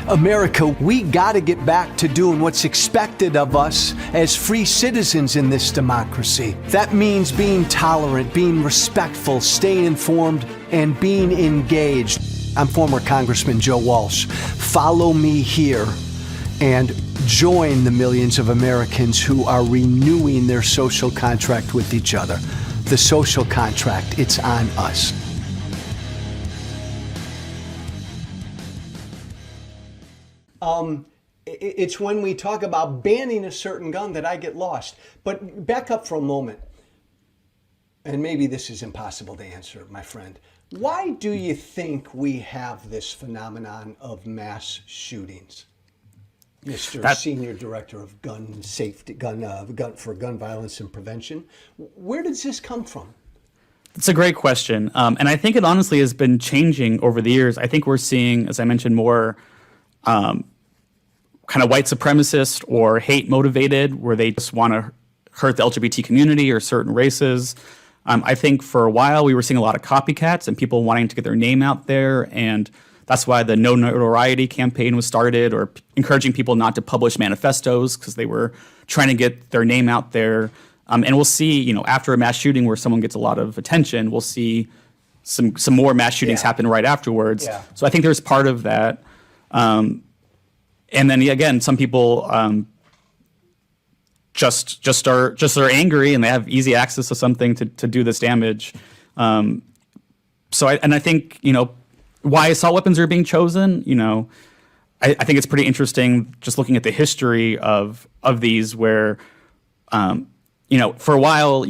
America, we gotta get back to doing what's expected of us as free citizens in this democracy. That means being tolerant, being respectful, staying informed, and being engaged. I'm former Congressman Joe Walsh. Follow me here and join the millions of Americans who are renewing their social contract with each other. The social contract, it's on us. It's when we talk about banning a certain gun that I get lost. But back up for a moment, and maybe this is impossible to answer, my friend. Why do you think we have this phenomenon of mass shootings? Mr. Senior Director of Gun Safety, for Gun Violence and Prevention. Where does this come from? It's a great question. And I think it honestly has been changing over the years. I think we're seeing, as I mentioned, more kind of white supremacist or hate motivated, where they just want to hurt the LGBT community or certain races. I think for a while we were seeing a lot of copycats and people wanting to get their name out there, and that's why the No Notoriety campaign was started, or encouraging people not to publish manifestos because they were trying to get their name out there. And we'll see, after a mass shooting where someone gets a lot of attention, we'll see some more mass shootings happen right afterwards. Yeah. So I think there's part of that. And then again, some people just are angry and they have easy access to something to do this damage. I think why assault weapons are being chosen. I think it's pretty interesting just looking at the history of these, where for a while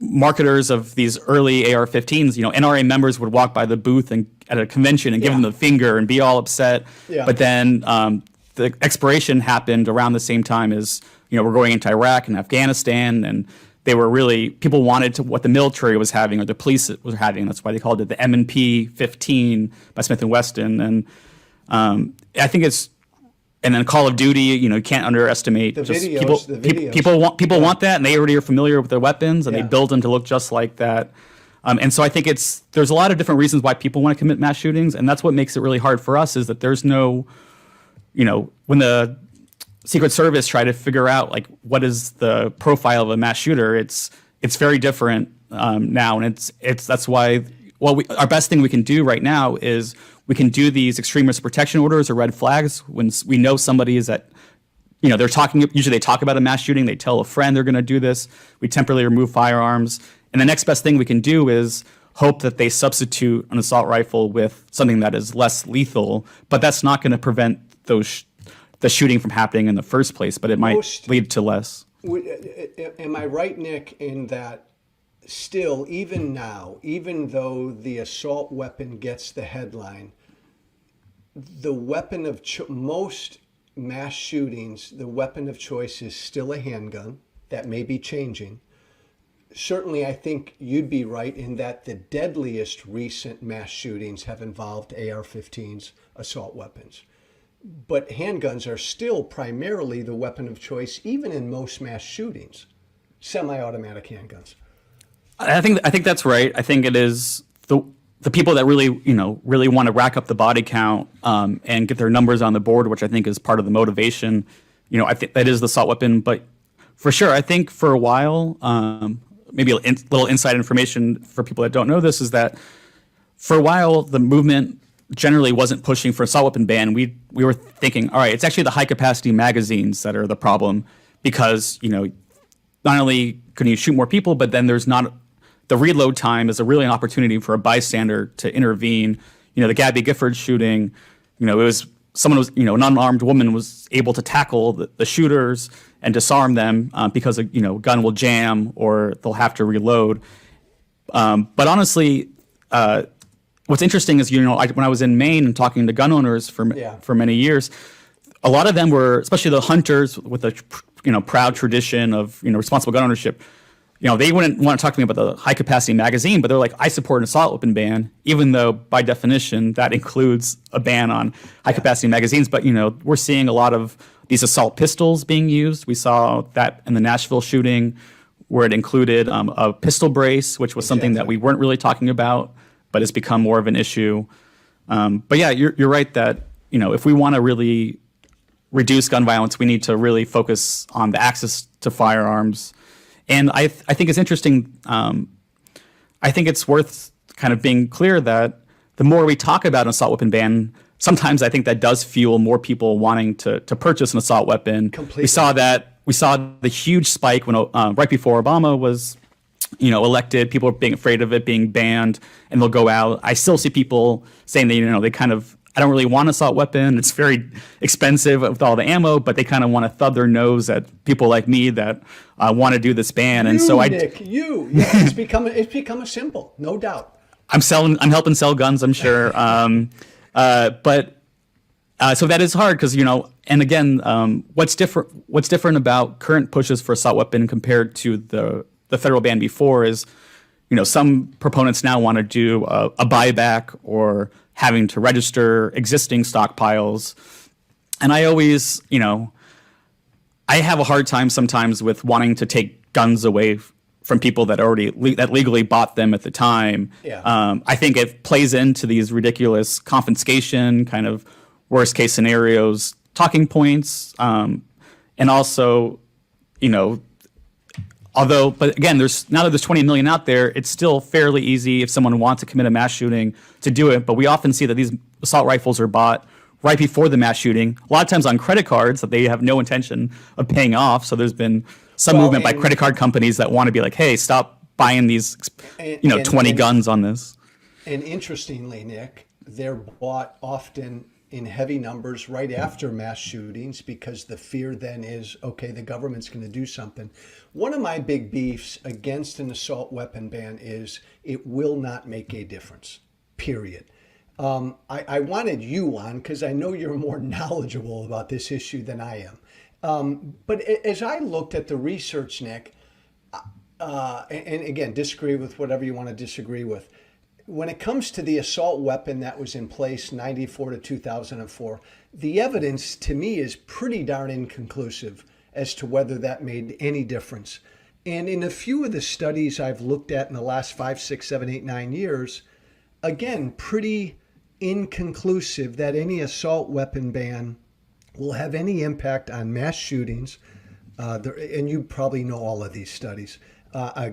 marketers of these early AR-15s, NRA members would walk by the booth and at a convention and give them the finger and be all upset. Yeah. But then the expiration happened around the same time as, we're going into Iraq and Afghanistan, and people wanted to what the military was having or the police was having. That's why they called it the M&P 15 by Smith & Wesson. And I think and then Call of Duty, you can't underestimate people want that, and they already are familiar with their weapons, and they build them to look just like that. And so I think there's a lot of different reasons why people want to commit mass shootings, and that's what makes it really hard for us, is that there's no, when the Secret Service try to figure out what is the profile of a mass shooter, it's very different now, and that's why our best thing we can do right now is we can do these extremist protection orders or red flags when we know somebody is at, usually they talk about a mass shooting, they tell a friend they're going to do this, we temporarily remove firearms, and the next best thing we can do is hope that they substitute an assault rifle with something that is less lethal, but that's not going to prevent the shooting from happening in the first place, but it might lead to less. Am I right, Nick, in that still, even now, even though the assault weapon gets the headline, the weapon of most mass shootings, the weapon of choice is still a handgun? That may be changing. Certainly, I think you'd be right in that the deadliest recent mass shootings have involved AR-15s, assault weapons. But handguns are still primarily the weapon of choice, even in most mass shootings, semi-automatic handguns. I think that's right. I think it is the people that really want to rack up the body count and get their numbers on the board, which I think is part of the motivation. I think that is the assault weapon. But for sure, I think for a while, maybe a little inside information for people that don't know this is that for a while the movement generally wasn't pushing for assault weapon ban. We were thinking, all right, it's actually the high capacity magazines that are the problem, because not only can you shoot more people, but then there's not the reload time is really an opportunity for a bystander to intervene. The Gabby Gifford shooting, it was an unarmed woman was able to tackle the shooters and disarm them because a gun will jam or they'll have to reload. But honestly, what's interesting is, when I was in Maine and talking to gun owners for many years, a lot of them were, especially the hunters with a proud tradition of responsible gun ownership. They wouldn't want to talk to me about the high capacity magazine, but they're like, I support an assault weapon ban, even though by definition that includes a ban on high capacity magazines. But we're seeing a lot of these assault pistols being used. We saw that in the Nashville shooting, where it included a pistol brace, which was something that we weren't really talking about, but has become more of an issue. But yeah, you're right that if we want to really reduce gun violence, we need to really focus on the access to firearms. And I think it's interesting. I think it's worth kind of being clear that the more we talk about an assault weapon ban, sometimes I think that does fuel more people wanting to purchase an assault weapon. Completely. We saw the huge spike when right before Obama was elected. People are being afraid of it being banned, and they'll go out. I still see people saying that they kind of, I don't really want an assault weapon. It's very expensive with all the ammo, but they kind of want to thumb their nose at people like me that want to do this ban. And so Nick, it's become a symbol, no doubt. I'm helping sell guns, I'm sure. But so that is hard because, and again, what's different about current pushes for assault weapon compared to the federal ban before is, some proponents now want to do a buyback or having to register existing stockpiles. And I always, I have a hard time sometimes with wanting to take guns away from people that that legally bought them at the time. Yeah. I think it plays into these ridiculous confiscation kind of worst case scenarios, talking points. And also, but again, now that there's 20 million out there, it's still fairly easy if someone wants to commit a mass shooting to do it. But we often see that these assault rifles are bought right before the mass shooting, a lot of times on credit cards that they have no intention of paying off. So there's been some movement by credit card companies that want to be like, hey, stop buying these, 20 guns on this. And interestingly, Nick, they're bought often in heavy numbers right after mass shootings because the fear then is, okay, the government's going to do something. One of my big beefs against an assault weapon ban is it will not make a difference, period. I wanted you on because I know you're more knowledgeable about this issue than I am. But as I looked at the research, Nick, and again, disagree with whatever you want to disagree with. When it comes to the assault weapon that was in place 94 to 2004, the evidence to me is pretty darn inconclusive as to whether that made any difference. And in a few of the studies I've looked at in the last 5, 6, 7, 8, 9 years, again, pretty inconclusive that any assault weapon ban will have any impact on mass shootings, and you probably know all of these studies,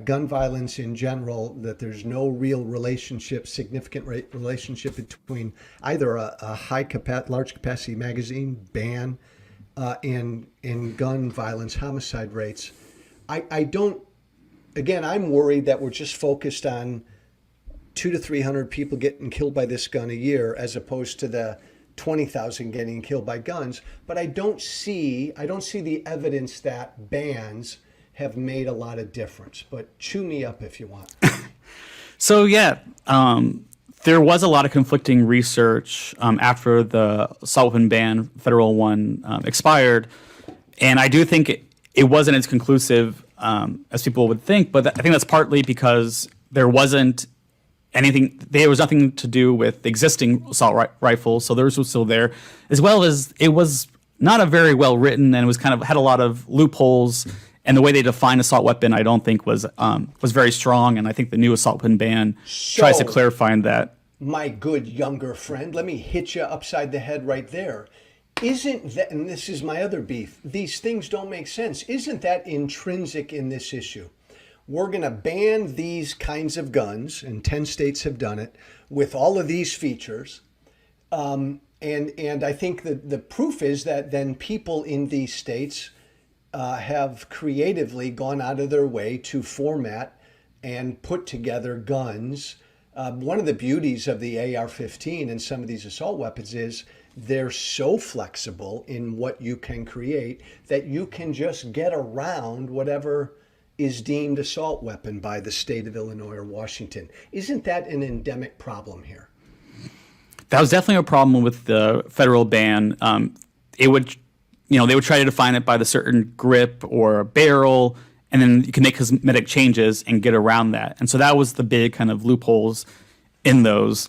gun violence in general, that there's no real significant relationship between either a large capacity magazine ban and gun violence, homicide rates. I'm worried that we're just focused on 200 to 300 people getting killed by this gun a year as opposed to the 20,000 getting killed by guns, but I don't see the evidence that bans have made a lot of difference. But chew me up if you want. So there was a lot of conflicting research after the assault weapon ban, federal one, expired, and I do think it wasn't as conclusive as people would think. But I think that's partly because there was nothing to do with the existing assault rifles, so theirs was still there, as well as it was not a very well written and it was kind of had a lot of loopholes, and the way they define assault weapon I don't think was very strong, and I think the new assault weapon ban tries to clarify that. My good younger friend, let me hit you upside the head right there. Isn't that, and this is my other beef, these things don't make sense. Isn't that intrinsic in this issue? We're going to ban these kinds of guns, and 10 states have done it, with all of these features. And I think that the proof is that then people in these states have creatively gone out of their way to format and put together guns. One of the beauties of the AR-15 and some of these assault weapons is they're so flexible in what you can create that you can just get around whatever is deemed assault weapon by the state of Illinois or Washington. Isn't that an endemic problem here? That was definitely a problem with the federal ban. They would try to define it by the certain grip or barrel, and then you can make cosmetic changes and get around that. And so that was the big kind of loopholes in those.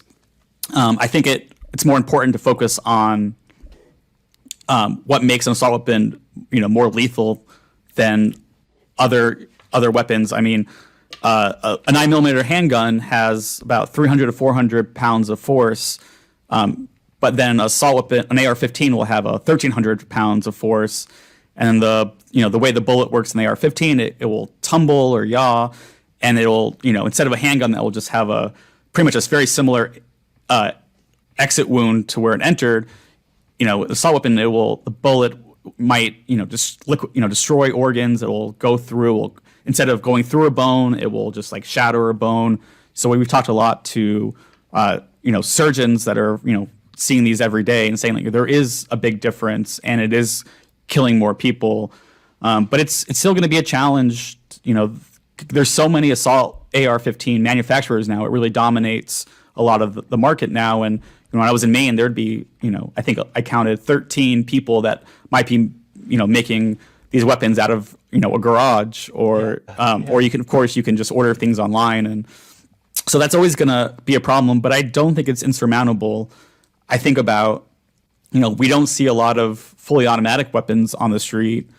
I think it's more important to focus on what makes an assault weapon, more lethal than other weapons. I mean, a 9mm handgun has about 300 to 400 pounds of force, but then assault weapon, an AR-15 will have a 1,300 pounds of force, and the way the bullet works in the AR-15, it will tumble or yaw, and it'll instead of a handgun that will just have a pretty much a very similar exit wound to where it entered. Assault weapon, the bullet might just destroy organs. It will go through. Instead of going through a bone, it will just like shatter a bone. So we've talked a lot to surgeons that are seeing these every day and saying like there is a big difference and it is killing more people. But it's still going to be a challenge. There's so many assault AR-15 manufacturers now. It really dominates a lot of the market now. And when I was in Maine, there'd be, I think I counted 13 people that might be, making these weapons out of, a garage or you can just order things online. And so that's always going to be a problem, but I don't think it's insurmountable. I think about, we don't see a lot of fully automatic weapons on the street.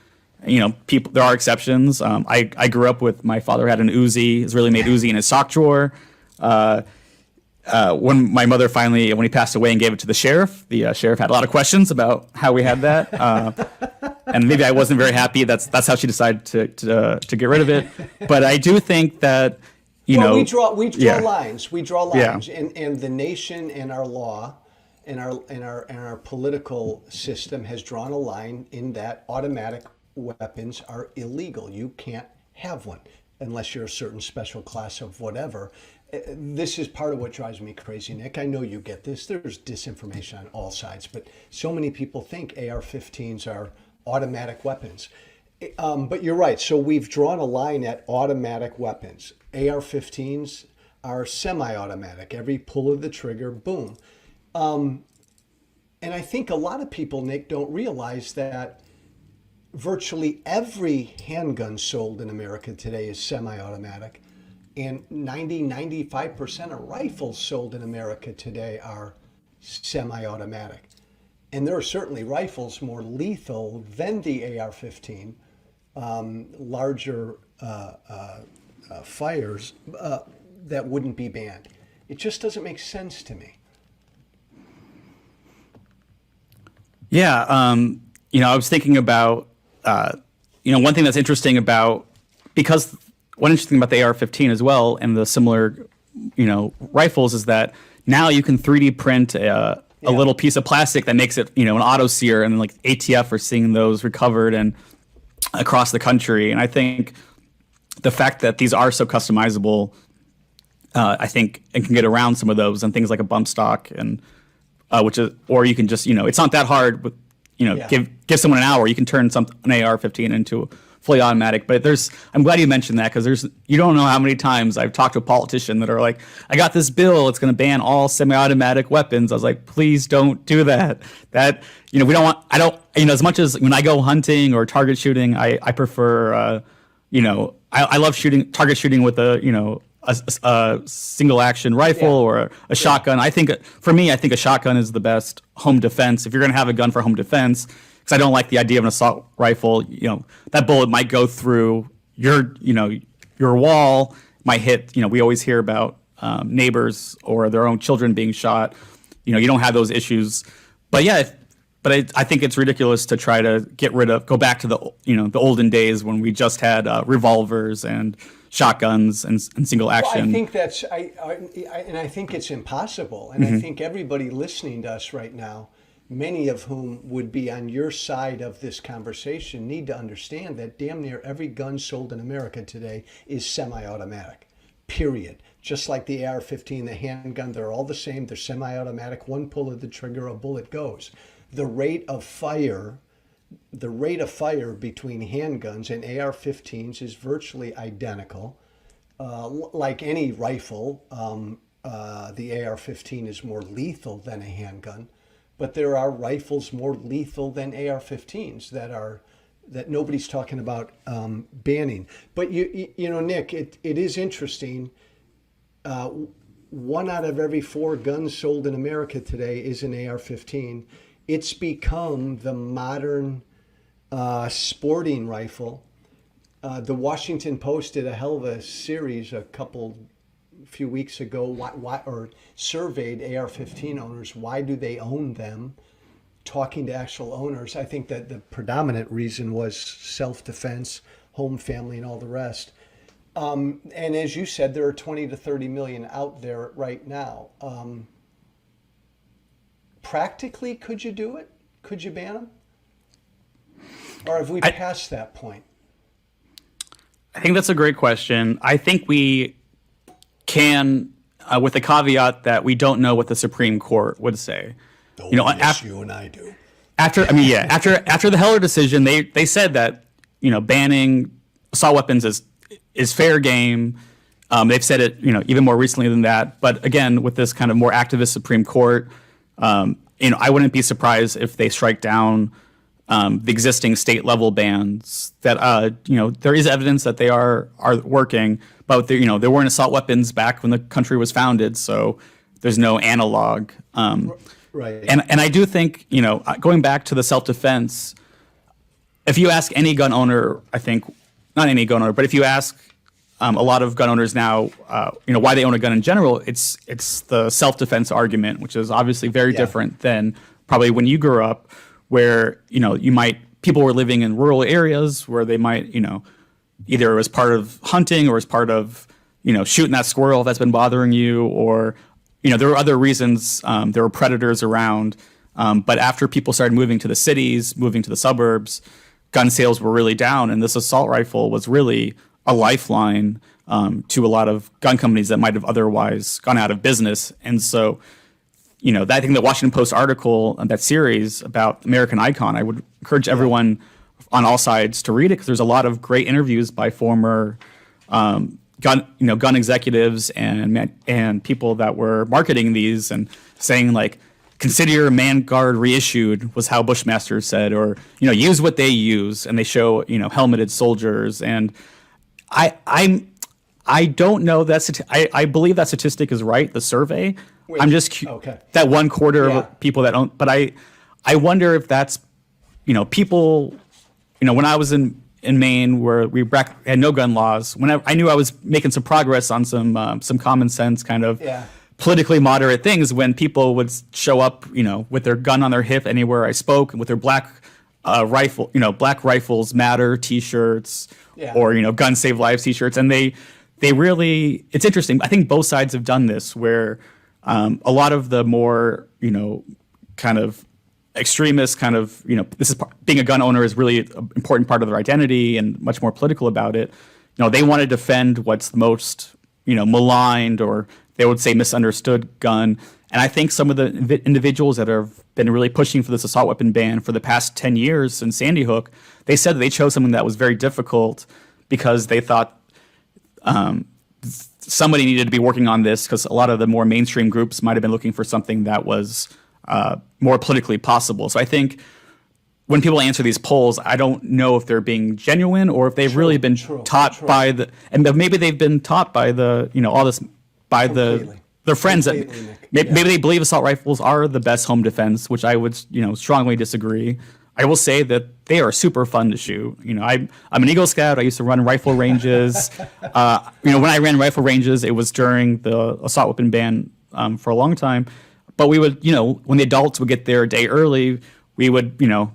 People, there are exceptions. I grew up with, my father had an Uzi, Israeli made Uzi in his sock drawer. When my mother when he passed away and gave it to the sheriff had a lot of questions about how we had that. And maybe I wasn't very happy. That's how she decided to get rid of it. But I do think that, we draw lines. We draw lines, and the nation and our law and our political system has drawn a line in that automatic weapons are illegal. You can't have one unless you're a certain special class of whatever. This is part of what drives me crazy, Nick. I know you get this. There's disinformation on all sides, but so many people think AR-15s are automatic weapons. But you're right. So we've drawn a line at automatic weapons. AR-15s are semi-automatic. Every pull of the trigger, boom. And I think a lot of people, Nick, don't realize that virtually every handgun sold in America today is semi-automatic. And 95% of rifles sold in America today are semi-automatic. And there are certainly rifles more lethal than the AR-15, larger fires that wouldn't be banned. It just doesn't make sense to me. Yeah, I was thinking about, one thing that's interesting about, because one interesting about the AR-15 as well and the similar, rifles is that now you can 3D print a little piece of plastic that makes it, an auto sear, and like ATF are seeing those recovered and across the country. And I think the fact that these are so customizable, I think it can get around some of those and things like a bump stock and or you can just, it's not that hard with, give someone an hour, you can turn an AR-15 into fully automatic. But I'm glad you mentioned that, because you don't know how many times I've talked to a politician that are like, I got this bill, it's going to ban all semi-automatic weapons. I was like, please don't do that. As much as when I go hunting or target shooting, I prefer, I love target shooting with a single action rifle or a shotgun. I think a shotgun is the best home defense. If you're going to have a gun for home defense, because I don't like the idea of an assault rifle, that bullet might go through your wall, might hit, we always hear about neighbors or their own children being shot. You don't have those issues. But I think it's ridiculous to try to go back to the olden days when we just had revolvers and shotguns and single action. Well, I think it's impossible. And I think everybody listening to us right now, many of whom would be on your side of this conversation, need to understand that damn near every gun sold in America today is semi-automatic, period. Just like the AR-15, the handgun, they're all the same. They're semi-automatic. One pull of the trigger, a bullet goes. The rate of fire between handguns and AR-15s is virtually identical. Like any rifle, the AR-15 is more lethal than a handgun, but there are rifles more lethal than AR-15s that nobody's talking about banning. But Nick, it is interesting. 1 out of every 4 guns sold in America today is an AR-15. It's become the modern sporting rifle. The Washington Post did a hell of a series a couple a few weeks ago, why or surveyed AR-15 owners, why do they own them? Talking to actual owners, I think that the predominant reason was self-defense, home, family, and all the rest. And as you said, there are 20 to 30 million out there right now. Practically, could you do it? Could you ban them? Or have we passed that point? I think that's a great question. I think we can, with the caveat that we don't know what the Supreme Court would say. Oh, you know, yes, you and I do. After the Heller decision, they said that, you know, banning assault weapons is fair game. They've said it, you know, even more recently than that. But again, with this kind of more activist Supreme Court, you know, I wouldn't be surprised if they strike down the existing state level bans. That you know, there is evidence that they are working, but you know, there weren't assault weapons back when the country was founded, so there's no analog. Right. And I do think, you know, going back to the self defense, if you ask any gun owner, I think not any gun owner, but if you ask a lot of gun owners now, you know, why they own a gun in general, it's the self-defense argument, which is obviously very different than probably when you grew up, where, you know, people were living in rural areas where they might, you know, either as part of hunting or as part of, you know, shooting that squirrel that's been bothering you, or, you know, there were other reasons. There were predators around. But after people started moving to the cities, moving to the suburbs, gun sales were really down, and this assault rifle was really a lifeline to a lot of gun companies that might have otherwise gone out of business. And so, you know, I think the Washington Post article, that series about American Icon, I would encourage everyone on all sides to read it, because there's a lot of great interviews by former gun executives and people that were marketing these, and saying like, consider your man guard reissued, was how Bushmaster said, or, you know, use what they use, and they show, you know, helmeted soldiers. And I don't know that I believe that statistic is right, the survey. I'm just okay. That 1/4 of people that don't, but I wonder if that's, you know, people, you know, when I was in Maine, where we had no gun laws, when I knew I was making some progress on some common sense kind of politically moderate things, when people would show up, you know, with their gun on their hip anywhere I spoke, and with their black rifle, you know, Black Rifles Matter T-shirts, or, you know, Gun Save Lives T-shirts, and they really, it's interesting. I think both sides have done this, where a lot of the more, you know, kind of extremists, kind of, you know, being a gun owner is really an important part of their identity, and much more political about it. You know, they want to defend what's the most, you know, maligned, or they would say misunderstood gun. And I think some of the individuals that have been really pushing for this assault weapon ban for the past 10 years since Sandy Hook, they said that they chose something that was very difficult because they thought somebody needed to be working on this, because a lot of the more mainstream groups might have been looking for something that was more politically possible. So I think when people answer these polls, I don't know if they're being genuine, or if they've really been taught by and maybe they've been taught by the, you know, all this by their friends that maybe they believe assault rifles are the best home defense, which I would, you know, strongly disagree. I will say that they are super fun to shoot. You know, I'm an Eagle Scout. I used to run rifle ranges. You know, when I ran rifle ranges, it was during the assault weapon ban for a long time. But we would, you know, when the adults would get there a day early, we would, you know,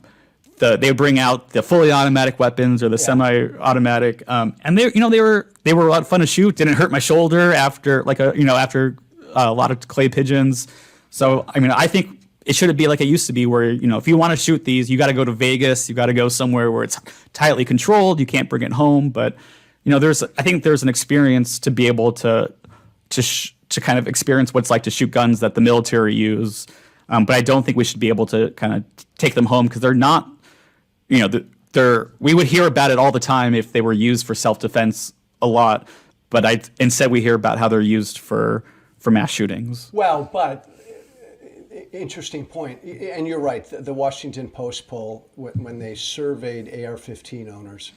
they would bring out the fully automatic weapons or the semi-automatic, and they were a lot of fun to shoot. Didn't hurt my shoulder after after a lot of clay pigeons. So I mean, I think it shouldn't be like it used to be, where, you know, if you want to shoot these, you got to go to Vegas, you got to go somewhere where it's tightly controlled, you can't bring it home. But, you know, I think there's an experience to be able to kind of experience what it's like to shoot guns that the military use. But I don't think we should be able to kind of take them home, because they're not, you know, we would hear about it all the time if they were used for self-defense a lot. But instead we hear about how they're used for mass shootings. Well, but interesting point. And you're right. The Washington Post poll, when they surveyed AR-15 owners,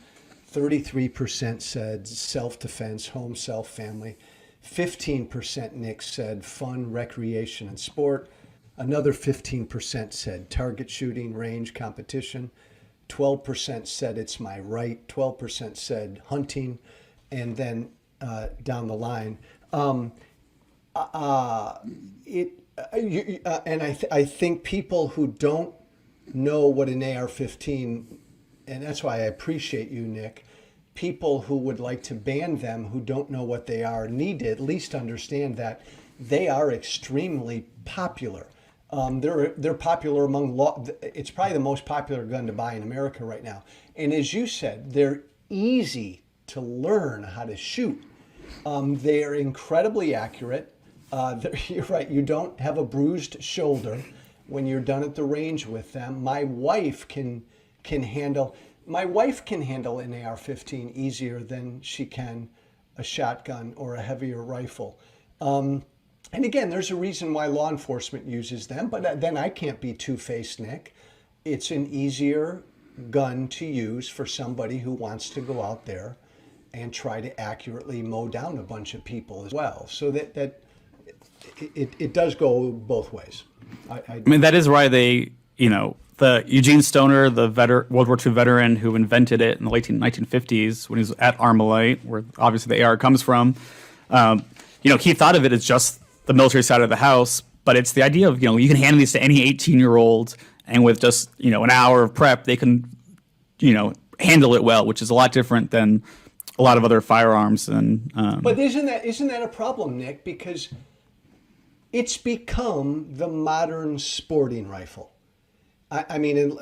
33% said self-defense, home, self, family. 15%, Nick, said fun, recreation, and sport. Another 15% said target shooting, range, competition. 12% said it's my right. 12% said hunting. And then down the line, It and I think people who don't know what an AR-15, and that's why I appreciate you, Nick. People who would like to ban them, who don't know what they are, need to at least understand that they are extremely popular. They're popular among law. It's probably the most popular gun to buy in America right now. And as you said, they're easy to learn how to shoot. They are incredibly accurate. You're right. You don't have a bruised shoulder when you're done at the range with them. My wife can handle. My wife can handle an AR-15 easier than she can a shotgun or a heavier rifle. And again, there's a reason why law enforcement uses them, but then I can't be two-faced, Nick. It's an easier gun to use for somebody who wants to go out there and try to accurately mow down a bunch of people as well. So that it does go both ways. I mean, that is why they, the Eugene Stoner, the World War II veteran who invented it in the late 1950s when he was at Armalite, where obviously the AR comes from, he thought of it as just the military side of the house, but it's the idea of, you can hand these to any 18-year-old and with just, an hour of prep, they can, handle it well, which is a lot different than a lot of other firearms. But isn't that a problem, Nick? Because it's become the modern sporting rifle. I mean,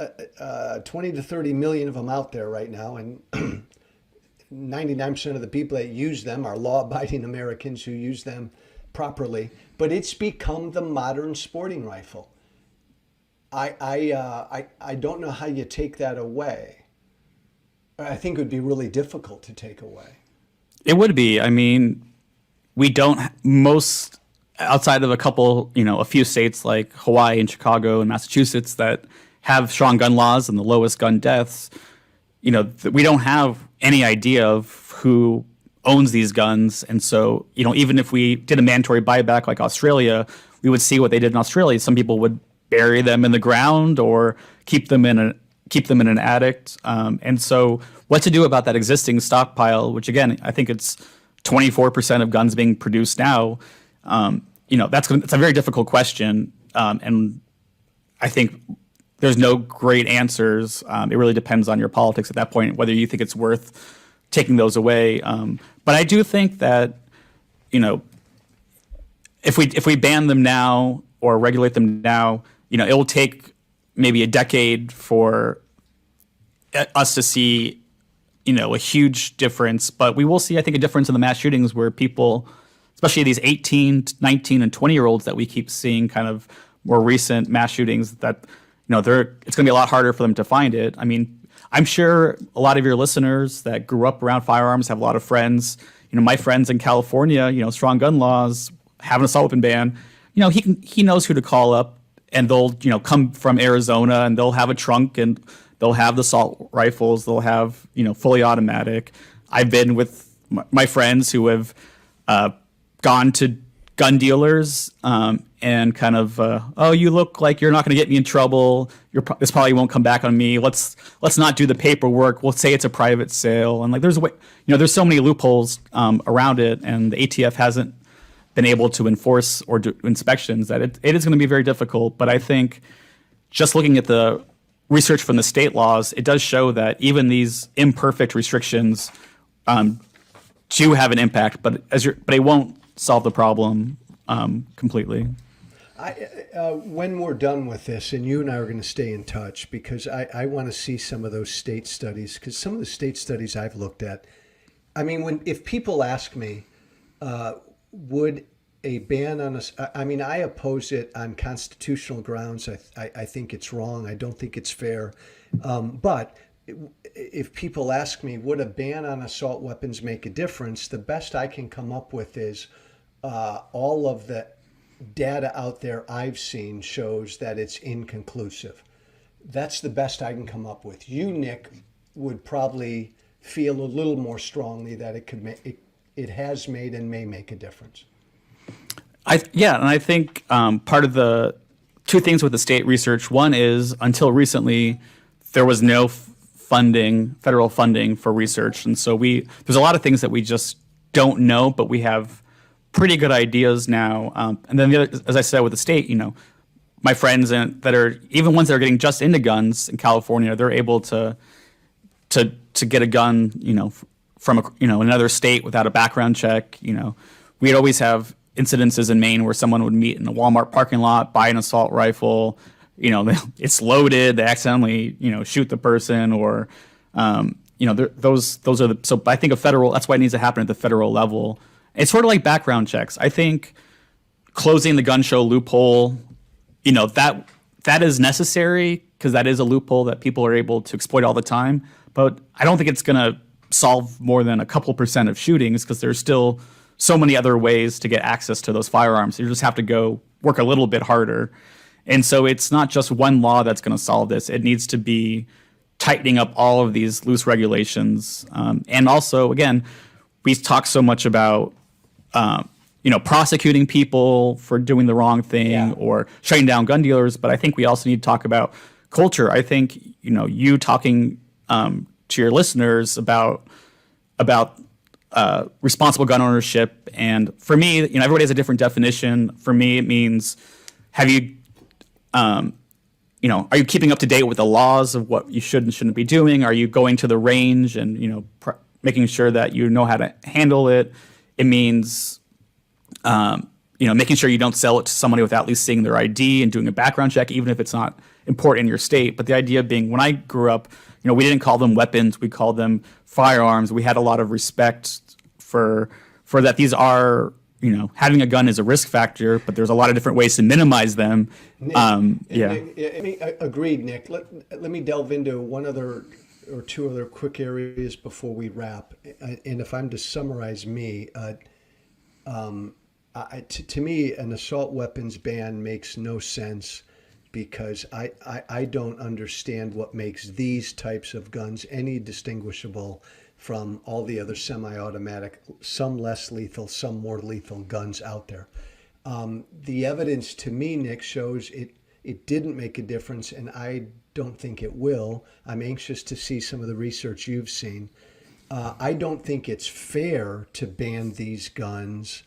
20 to 30 million of them out there right now, and 99% of the people that use them are law-abiding Americans who use them properly. But it's become the modern sporting rifle. I don't know how you take that away. I think it would be really difficult to take away. It would be. I mean, we don't most outside of a couple, a few states like Hawaii and Chicago and Massachusetts that have strong gun laws and the lowest gun deaths. We don't have any idea of who owns these guns, and so even if we did a mandatory buyback like Australia, we would see what they did in Australia. Some people would bury them in the ground or keep them in an attic. And so what to do about that existing stockpile, which again, I think it's 24% of guns being produced now. That's a very difficult question. And I think there's no great answers. It really depends on your politics at that point, whether you think it's worth taking those away. But I do think that, if we ban them now or regulate them now, it will take maybe a decade for us to see, a huge difference. But we will see, I think, a difference in the mass shootings where people, especially these 18, 19, and 20-year-olds that we keep seeing kind of more recent mass shootings, that, it's going to be a lot harder for them to find it. I mean, I'm sure a lot of your listeners that grew up around firearms have a lot of friends. My friends in California, strong gun laws, have an assault weapon ban. He knows who to call up, and they'll, come from Arizona, and they'll have a trunk, and they'll have the assault rifles. They'll have, fully automatic. I've been with my friends who have gone to gun dealers and kind of, oh, you look like you're not going to get me in trouble. This probably won't come back on me. Let's not do the paperwork. We'll say it's a private sale. And like, there's a way, there's so many loopholes around it, and the ATF hasn't been able to enforce or do inspections that it is going to be very difficult. But I think just looking at the research from the state laws, it does show that even these imperfect restrictions do have an impact, but it won't solve the problem completely. When we're done with this, and you and I are going to stay in touch, because I want to see some of those state studies, because some of the state studies I've looked at, I mean, if people ask me, would a ban on us, I mean, I oppose it on constitutional grounds. I think it's wrong. I don't think it's fair. But if people ask me, would a ban on assault weapons make a difference? The best I can come up with is all of the data out there I've seen shows that it's inconclusive. That's the best I can come up with. You, Nick, would probably feel a little more strongly that it has made and may make a difference. And I think part of the two things with the state research, one is until recently there was no federal funding for research, and so there's a lot of things that we just don't know, but we have pretty good ideas now. And then the other, as I said with the state, my friends that are even ones that are getting just into guns in California, they're able to get a gun, from another state without a background check. We'd always have incidences in Maine where someone would meet in a Walmart parking lot, buy an assault rifle, it's loaded, they accidentally, shoot the person, or, those are so I think that's why it needs to happen at the federal level. It's sort of like background checks. I think closing the gun show loophole, that is necessary because that is a loophole that people are able to exploit all the time. But I don't think it's going to solve more than a couple % of shootings because there's still so many other ways to get access to those firearms. You just have to go work a little bit harder. And so it's not just one law that's going to solve this. It needs to be tightening up all of these loose regulations. And also, again, we talk so much about, prosecuting people for doing the wrong thing or shutting down gun dealers. But I think we also need to talk about culture. I think, you talking to your listeners about responsible gun ownership. And for me, everybody has a different definition. For me, it means, are you keeping up to date with the laws of what you should and shouldn't be doing? Are you going to the range and, making sure that you know how to handle it? It means, making sure you don't sell it to somebody without at least seeing their ID and doing a background check, even if it's not important in your state. But the idea being, when I grew up, we didn't call them weapons, we called them firearms. We had a lot of respect for that. These are, having a gun is a risk factor, but there's a lot of different ways to minimize them. Nick, agreed, Nick. Let me delve into one other or two other quick areas before we wrap. And if I'm to summarize me, to me, an assault weapons ban makes no sense because I don't understand what makes these types of guns any distinguishable from all the other semi-automatic, some less lethal, some more lethal guns out there. The evidence to me, Nick, shows it didn't make a difference, and I don't think it will. I'm anxious to see some of the research you've seen. I don't think it's fair to ban these guns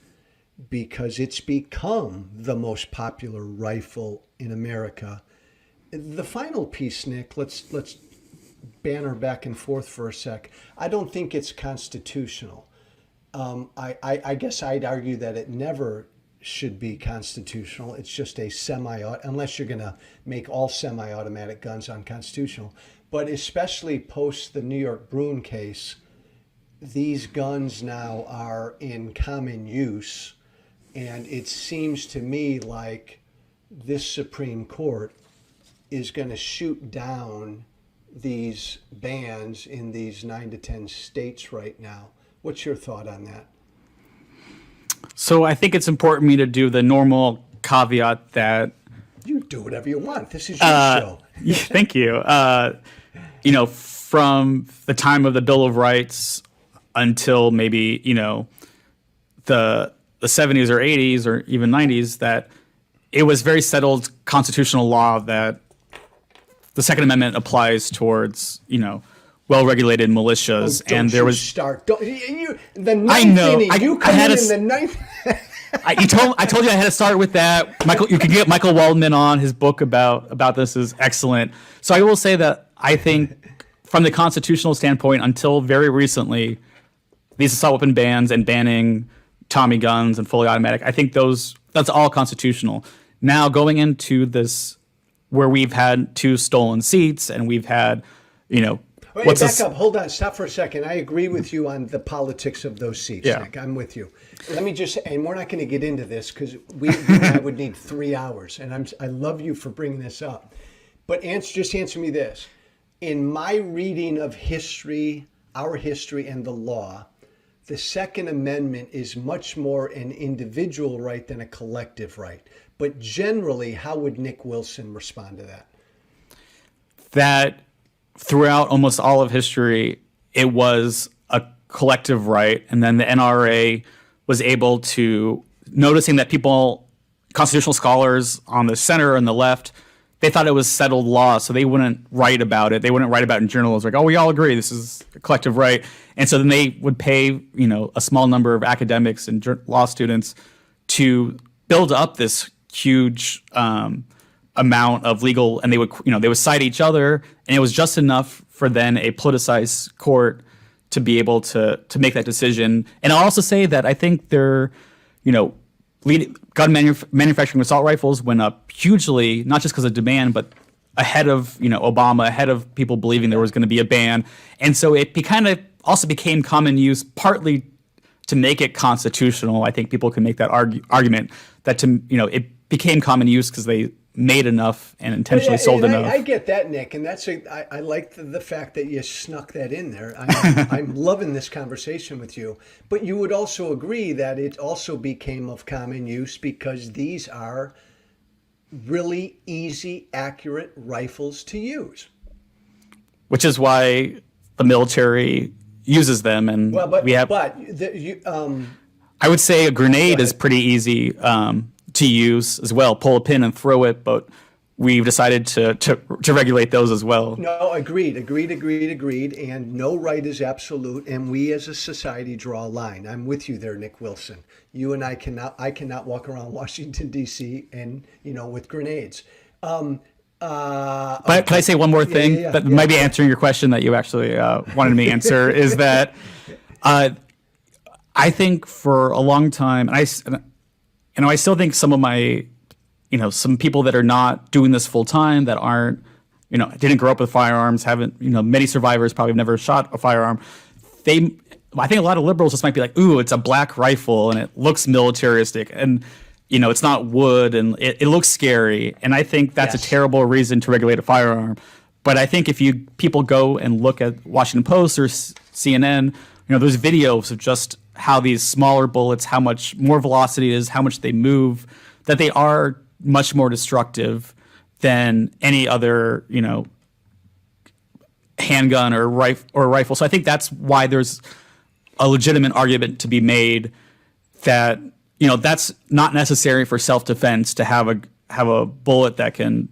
because it's become the most popular rifle in America. The final piece, Nick, let's banter back and forth for a sec. I don't think it's constitutional. I guess I'd argue that it never should be constitutional. It's just a unless you're going to make all semi-automatic guns unconstitutional. But especially post the New York Bruin case, these guns now are in common use. And it seems to me like this Supreme Court is going to shoot down these bans in these 9 to 10 states right now. What's your thought on that? So I think it's important for me to do the normal caveat that you do whatever you want. This is your show. Thank you. From the time of the Bill of Rights until maybe the 70s or 80s or even 90s, that it was very settled constitutional law that the Second Amendment applies towards well-regulated militias, and there was start. The ninth I know. inning. You come in the ninth. I told you I had to start with that. Michael, you can get Michael Waldman on. His book about this is excellent. So I will say that I think from the constitutional standpoint, until very recently, these assault weapon bans and banning Tommy guns and fully automatic, I think that's all constitutional. Now going into this, where we've had 2 stolen seats and we've had, Wait, back up. Hold on. Stop for a second. I agree with you on the politics of those seats, Nick. I'm with you. Let me just, and we're not going to get into this because I would need 3 hours. And I love you for bringing this up. But just answer me this. In my reading of history, our history and the law, the Second Amendment is much more an individual right than a collective right. But generally, how would Nick Wilson respond to that? That throughout almost all of history, it was a collective right. And then the NRA was able to, noticing that constitutional scholars on the center and the left, they thought it was settled law, so they wouldn't write about it. They wouldn't write about it in journals like, oh, we all agree this is a collective right. And so then they would pay, a small number of academics and law students to build up this huge amount of legal, and they would cite each other, and it was just enough for then a politicized court to be able to make that decision. And I'll also say that I think their, gun manufacturing assault rifles went up hugely, not just because of demand, but ahead of Obama, ahead of people believing there was going to be a ban. And so it kind of also became common use, partly to make it constitutional. I think people can make that argument that it became common use because they made enough and intentionally sold enough. I get that, Nick, and I like the fact that you snuck that in there. I'm loving this conversation with you. But you would also agree that it also became of common use because these are really easy, accurate rifles to use. Which is why the military uses them, and I would say a grenade is pretty easy to use as well. Pull a pin and throw it, but we've decided to regulate those as well. No, agreed. And no right is absolute, and we as a society draw a line. I'm with you there, Nick Wilson. You and I cannot walk around Washington D.C. and with grenades. But can I say one more thing that might be answering your question that you actually wanted me to answer? Is that I think for a long time, and I still think some of my, some people that are not doing this full time, that aren't, didn't grow up with firearms, haven't, many survivors probably have never shot a firearm. I think a lot of liberals just might be like, ooh, it's a black rifle and it looks militaristic and, it's not wood and it looks scary. And I think that's a terrible reason to regulate a firearm. But I think if people go and look at Washington Post or CNN, there's videos of just how these smaller bullets, how much more velocity it is, how much they move, that they are much more destructive than any other, handgun or rifle. So I think that's why there's a legitimate argument to be made that, that's not necessary for self-defense to have a bullet that can,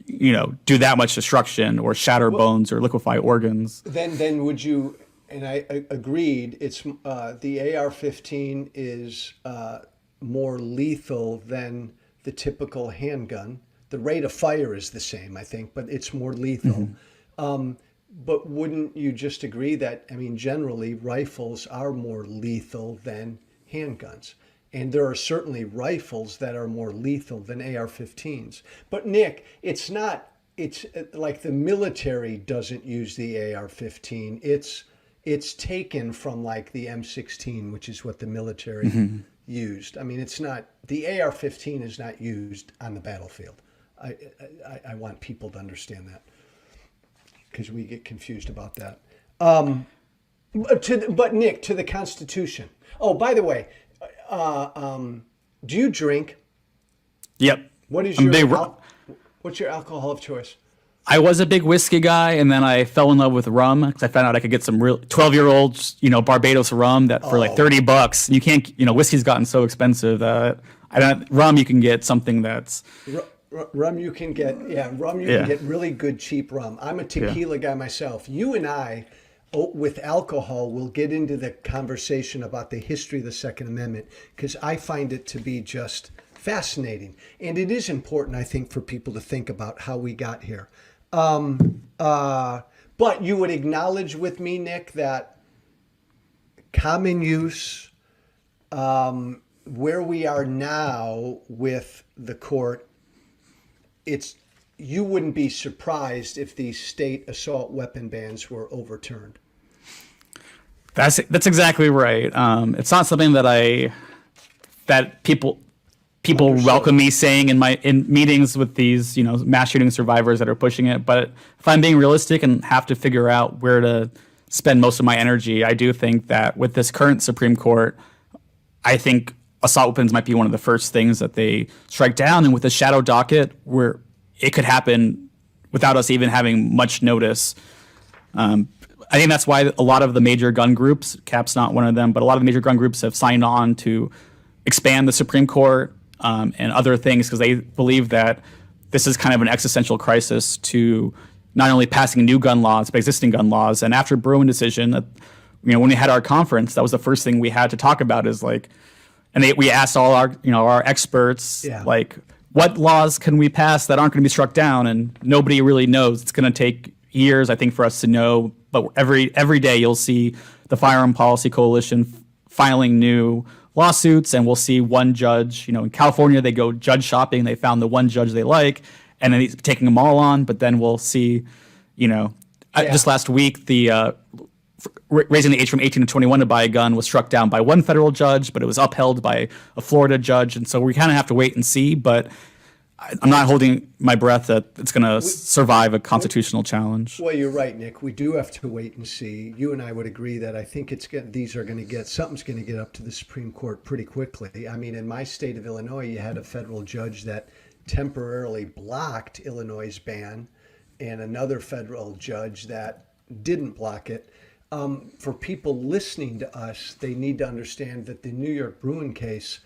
do that much destruction or shatter bones or liquefy organs. Then would you? And I agreed. It's the AR-15 is more lethal than the typical handgun. The rate of fire is the same, I think, but it's more lethal. Mm-hmm. But wouldn't you just agree that, generally rifles are more lethal than handguns? And there are certainly rifles that are more lethal than AR-15s. But Nick, it's like the military doesn't use the AR-15. It's taken from like the M16, which is what the military used. It's not, the AR-15 is not used on the battlefield. I want people to understand that because we get confused about that. But Nick, to the Constitution. Oh, by the way, do you drink? Yep. What's your alcohol of choice? I was a big whiskey guy, and then I fell in love with rum because I found out I could get some real 12-year-old, Barbados rum that for like $30. You can't, whiskey's gotten so expensive that rum you can get something that's rum you can get get really good cheap rum. I'm a tequila guy myself. You and I, with alcohol, will get into the conversation about the history of the Second Amendment because I find it to be just fascinating, and it is important, I think, for people to think about how we got here. But you would acknowledge with me, Nick, that common use, where we are now with the court, you wouldn't be surprised if these state assault weapon bans were overturned. That's exactly right. It's not something that people welcome me saying in meetings with these, mass shooting survivors that are pushing it. But if I'm being realistic and have to figure out where to spend most of my energy, I do think that with this current Supreme Court, I think assault weapons might be one of the first things that they strike down. And with the shadow docket, where it could happen without us even having much notice. I think that's why a lot of the major gun groups, CAP's not one of them, but a lot of the major gun groups have signed on to expand the Supreme Court and other things because they believe that this is kind of an existential crisis to not only passing new gun laws but existing gun laws. And after Bruin decision, when we had our conference, that was the first thing we had to talk about is like, and we asked all our our experts like, what laws can we pass that aren't going to be struck down? And nobody really knows. It's going to take years, I think, for us to know. But every day you'll see the Firearm Policy Coalition filing new lawsuits, and we'll see one judge. In California, they go judge shopping. They found the one judge they like, and then he's taking them all on. But then we'll see, just last week, the raising the age from 18 to 21 to buy a gun was struck down by one federal judge, but it was upheld by a Florida judge. And so we kind of have to wait and see. But I'm not holding my breath that it's going to survive a constitutional challenge. Well, you're right, Nick. We do have to wait and see. You and I would agree that I think something's going to get up to the Supreme Court pretty quickly. I mean, in my state of Illinois, you had a federal judge that temporarily blocked Illinois' ban, and another federal judge that didn't block it. For people listening to us, they need to understand that the New York Bruin case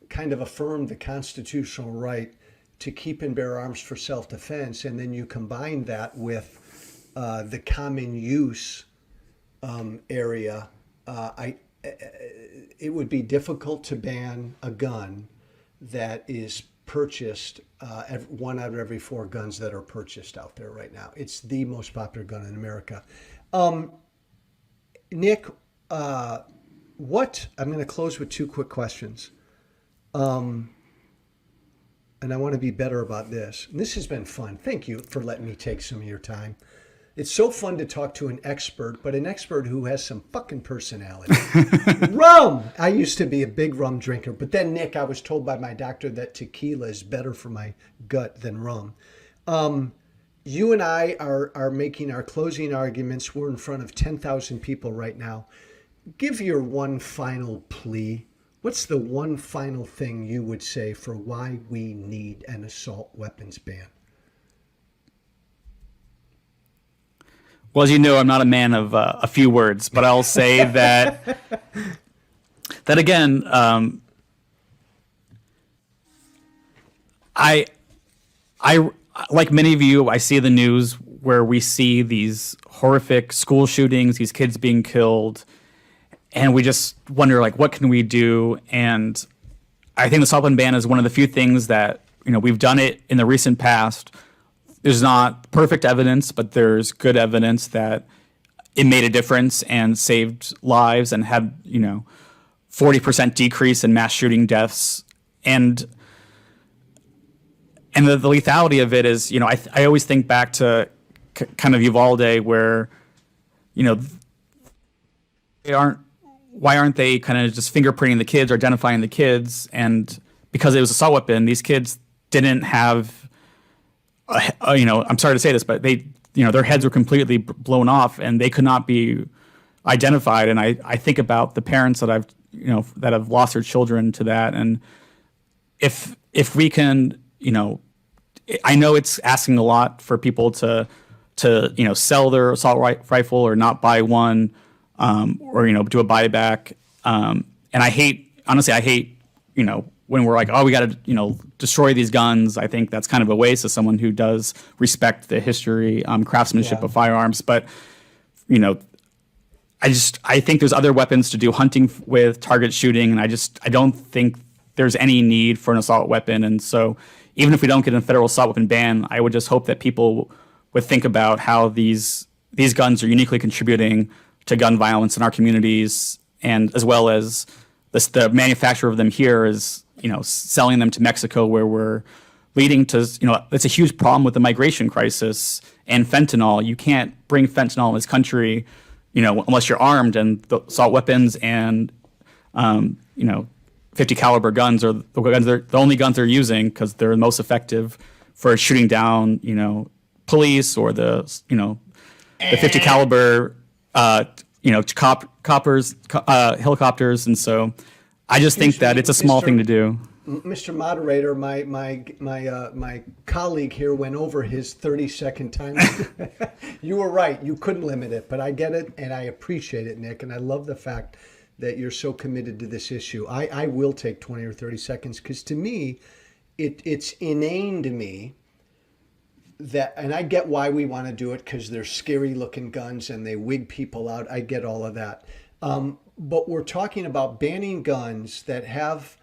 kind of affirmed the constitutional right to keep and bear arms for self-defense, and then you combine that with the common use area. It would be difficult to ban a gun that is purchased, one out of every 4 guns that are purchased out there right now. It's the most popular gun in America. Nick, I'm going to close with 2 quick questions. And I want to be better about this. And this has been fun. Thank you for letting me take some of your time. It's so fun to talk to an expert, but an expert who has some fucking personality. Rum! I used to be a big rum drinker, but then, Nick, I was told by my doctor that tequila is better for my gut than rum. You and I are making our closing arguments. We're in front of 10,000 people right now. Give your one final plea. What's the one final thing you would say for why we need an assault weapons ban? Well, as you know, I'm not a man of a few words, but I'll say that again, I like many of you, I see the news where we see these horrific school shootings, these kids being killed, and we just wonder, like, what can we do? And I think the assault weapon ban is one of the few things that, we've done it in the recent past. There's not perfect evidence, but there's good evidence that it made a difference and saved lives and had, 40% decrease in mass shooting deaths. And the lethality of it is, I always think back to kind of Uvalde where, why aren't they kind of just fingerprinting the kids or identifying the kids? And because it was an assault weapon, these kids didn't have, I'm sorry to say this, but they, their heads were completely blown off and they could not be identified. And I think about the parents that that have lost their children to that. And if we can, I know it's asking a lot for people to sell their assault rifle or not buy one, or do a buyback. And I hate, when we're like, oh, we got to, destroy these guns. I think that's kind of a waste of someone who does respect the history, craftsmanship of firearms. But, I think there's other weapons to do hunting with, target shooting, and I don't think there's any need for an assault weapon. And so even if we don't get a federal assault weapon ban, I would just hope that people would think about how these guns are uniquely contributing to gun violence in our communities, and as well as the manufacture of them here is, selling them to Mexico, where we're leading to, it's a huge problem with the migration crisis and fentanyl. You can't bring fentanyl in this country, unless you're armed, and the assault weapons and, 50 caliber guns are the only guns they're using because they're the most effective for shooting down, police or the 50 caliber, helicopters. And so I just think that it's a small thing to do. Mr. Moderator, my colleague here went over his 30-second time. You were right. You couldn't limit it, but I get it, and I appreciate it, Nick. And I love the fact that you're so committed to this issue. I will take 20 or 30 seconds because to me, it's inane to me that, and I get why we want to do it because they're scary looking guns and they wig people out. I get all of that. But we're talking about banning guns that have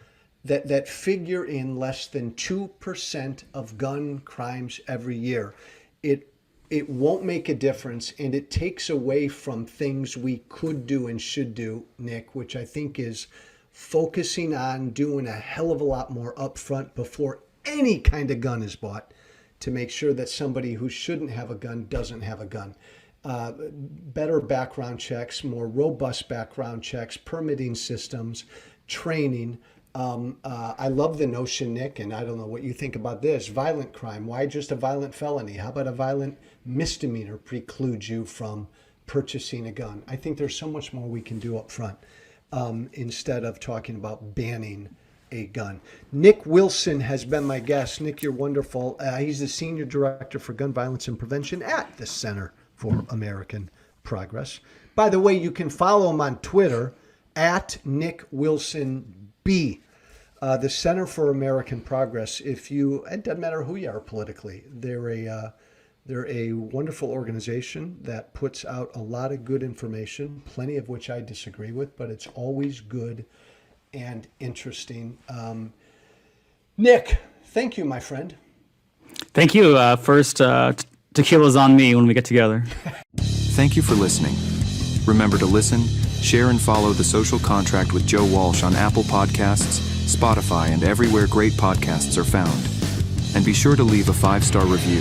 that figure in less than 2% of gun crimes every year. It won't make a difference, and it takes away from things we could do and should do, Nick, which I think is focusing on doing a hell of a lot more upfront before any kind of gun is bought to make sure that somebody who shouldn't have a gun doesn't have a gun. Better background checks, more robust background checks, permitting systems, training. I love the notion, Nick, and I don't know what you think about this. Violent crime. Why just a violent felony? How about a violent misdemeanor precludes you from purchasing a gun? I think there's so much more we can do up front instead of talking about banning a gun. Nick Wilson has been my guest. Nick, you're wonderful. He's the Senior Director for Gun Violence and Prevention at the Center for American Progress. By the way, you can follow him on Twitter at Nick Wilson B. The Center for American Progress. It doesn't matter who you are politically, they're a wonderful organization that puts out a lot of good information, plenty of which I disagree with, but it's always good and interesting. Nick, thank you, my friend. Thank you. First, tequila's on me when we get together. Thank you for listening. Remember to listen, share, and follow The Social Contract with Joe Walsh on Apple Podcasts, Spotify, and everywhere great podcasts are found. And be sure to leave a 5-star review.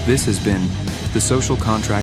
This has been The Social Contract.